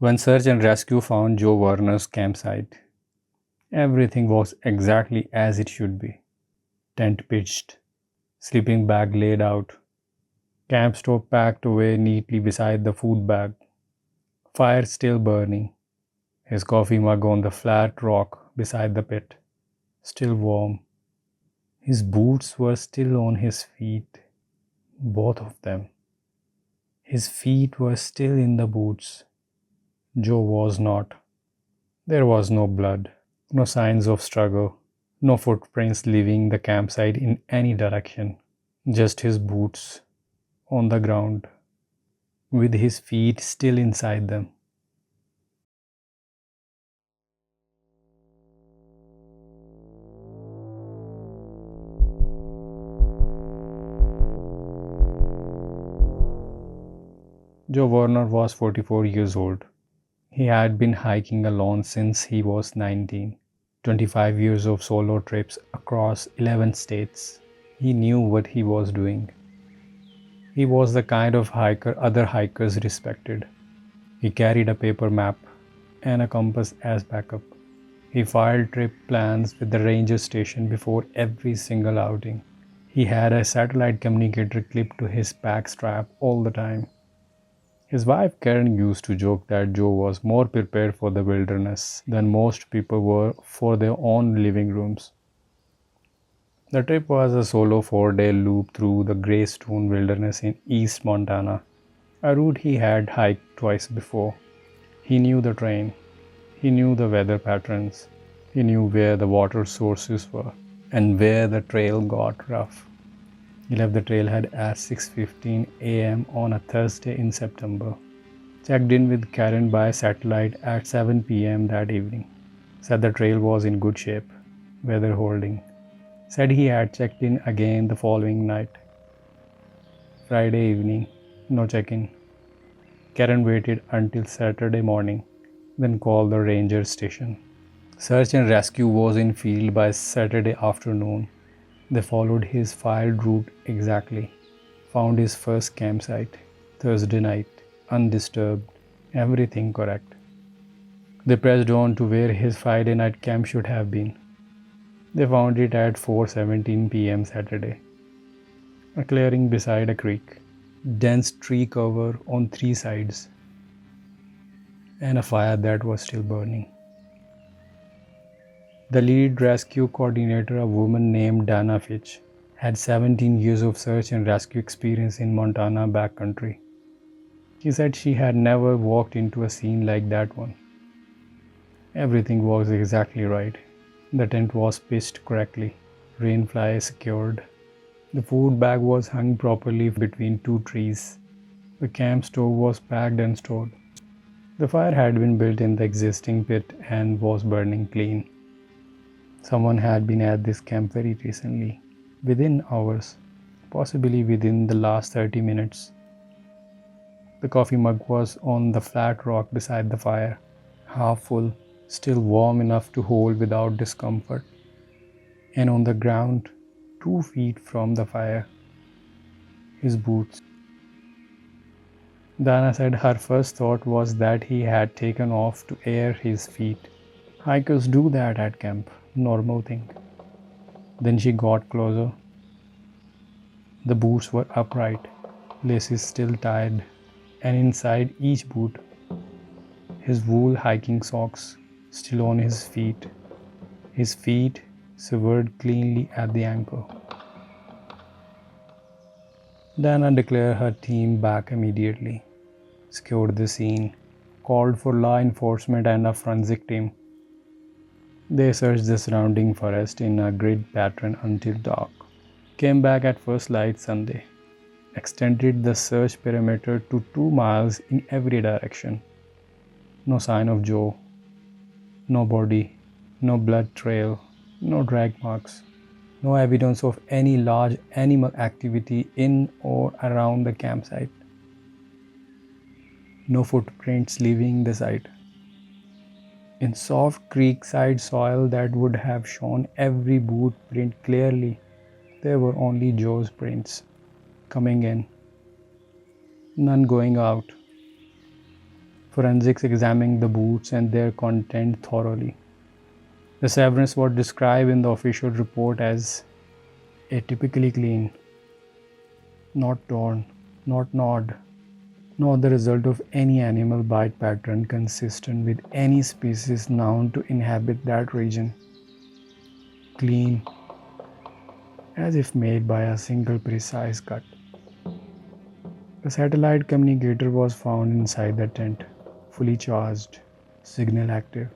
When search and rescue found Joe Warner's campsite, everything was exactly as it should be. Tent pitched, sleeping bag laid out, camp stove packed away neatly beside the food bag, fire still burning, his coffee mug on the flat rock beside the pit, still warm. His boots were still on his feet, both of them. His feet were still in the boots. Joe was not. There was no blood, no signs of struggle, no footprints leaving the campsite in any direction. Just his boots on the ground, with his feet still inside them. Joe Warner was 44 years old. He had been hiking alone since he was 19, 25 years of solo trips across 11 states. He knew what he was doing. He was the kind of hiker other hikers respected. He carried a paper map and a compass as backup. He filed trip plans with the ranger station before every single outing. He had a satellite communicator clipped to his pack strap all the time. His wife Karen used to joke that Joe was more prepared for the wilderness than most people were for their own living rooms. The trip was a solo 4-day loop through the Greystone Wilderness in East Montana, a route he had hiked twice before. He knew the terrain, he knew the weather patterns, he knew where the water sources were, and where the trail got rough. He left the trailhead at 6:15 a.m. on a Thursday in September. Checked in with Karen by satellite at 7 p.m. that evening. Said the trail was in good shape, weather holding. Said he had checked in again the following night. Friday evening, no check-in. Karen waited until Saturday morning, then called the ranger station. Search and rescue was in field by Saturday afternoon. They followed his filed route exactly. Found his first campsite, Thursday night, undisturbed, everything correct. They pressed on to where his Friday night camp should have been. They found it at 4:17 p.m. Saturday. A clearing beside a creek, dense tree cover on three sides, and a fire that was still burning. The lead rescue coordinator, a woman named Dana Fitch, had 17 years of search and rescue experience in Montana backcountry. She said she had never walked into a scene like that one. Everything was exactly right. The tent was pitched correctly, rainfly secured. The food bag was hung properly between two trees. The camp stove was packed and stored. The fire had been built in the existing pit and was burning clean. Someone had been at this camp very recently, within hours, possibly within the last 30 minutes. The coffee mug was on the flat rock beside the fire, half full, still warm enough to hold without discomfort, and on the ground, 2 feet from the fire, his boots. Dana said her first thought was that he had taken off to air his feet. Hikers do that at camp, normal thing. Then she got closer. The boots were upright, laces still tied, and inside each boot, his wool hiking socks still on his feet severed cleanly at the ankle. Dana declared her team back immediately, secured the scene, called for law enforcement and a forensic team. They searched the surrounding forest in a grid pattern until dark. Came back at first light Sunday. Extended the search perimeter to 2 miles in every direction. No sign of Joe. No body. No blood trail. No drag marks. No evidence of any large animal activity in or around the campsite. No footprints leaving the site. In soft creekside soil that would have shown every boot print clearly, there were only Joe's prints, coming in, none going out. Forensics examined the boots and their content thoroughly. The severance was described in the official report as atypically clean, not torn, not gnawed, not the result of any animal bite pattern consistent with any species known to inhabit that region. Clean, as if made by a single precise cut. The satellite communicator was found inside the tent, fully charged, signal active.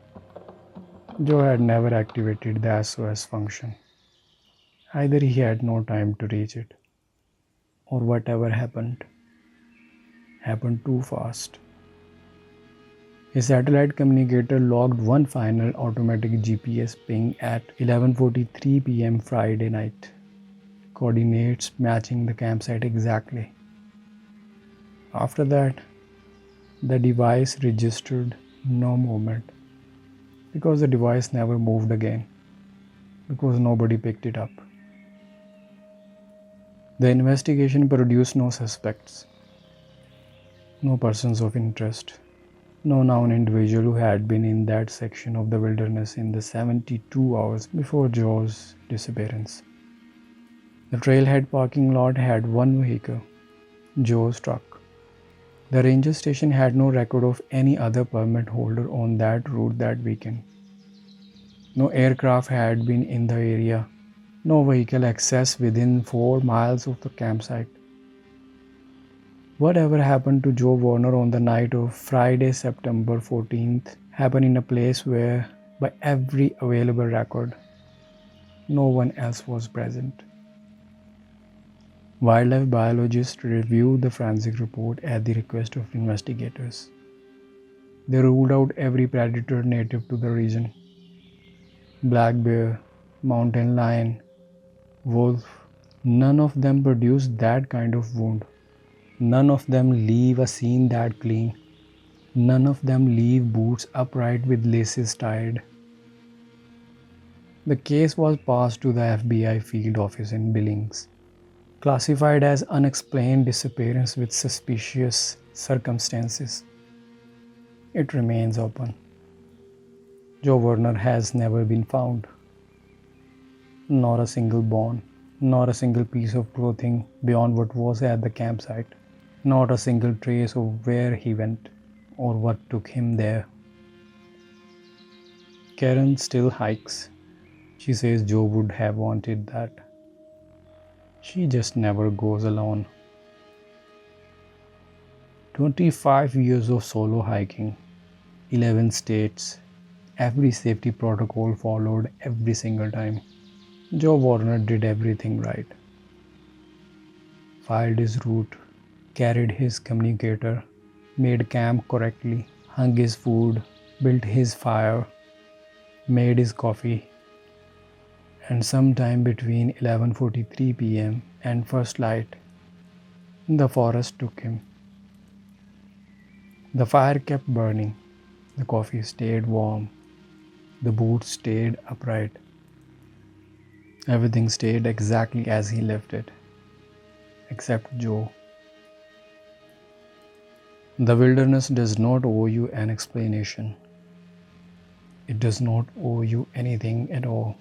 Joe had never activated the SOS function. Either he had no time to reach it, or whatever happened too fast. His satellite communicator logged one final automatic GPS ping at 11:43 p.m. Friday night, coordinates matching the campsite exactly. After that, the device registered no movement because the device never moved again because nobody picked it up. The investigation produced no suspects, no persons of interest, no known individual who had been in that section of the wilderness in the 72 hours before Joe's disappearance. The trailhead parking lot had one vehicle, Joe's truck. The ranger station had no record of any other permit holder on that route that weekend. No aircraft had been in the area, no vehicle access within 4 miles of the campsite. Whatever happened to Joe Warner on the night of Friday, September 14th, happened in a place where, by every available record, no one else was present. Wildlife biologists reviewed the forensic report at the request of investigators. They ruled out every predator native to the region: black bear, mountain lion, wolf. None of them produced that kind of wound. None of them leave a scene that clean. None of them leave boots upright with laces tied. The case was passed to the FBI field office in Billings, classified as unexplained disappearance with suspicious circumstances. It remains open. Joe Warner has never been found. Not a single bone, not a single piece of clothing beyond what was at the campsite, not a single trace of where he went or what took him there. Karen still hikes. She says Joe would have wanted that. She just never goes alone. 25 years of solo hiking, 11 states, every safety protocol followed every single time. Joe Warner did everything right. Filed his route, carried his communicator, made camp correctly, hung his food, built his fire, made his coffee, and sometime between 11:43 p.m. and first light, the forest took him. The fire kept burning, the coffee stayed warm, the boots stayed upright. Everything stayed exactly as he left it, except Joe. The wilderness does not owe you an explanation. It does not owe you anything at all.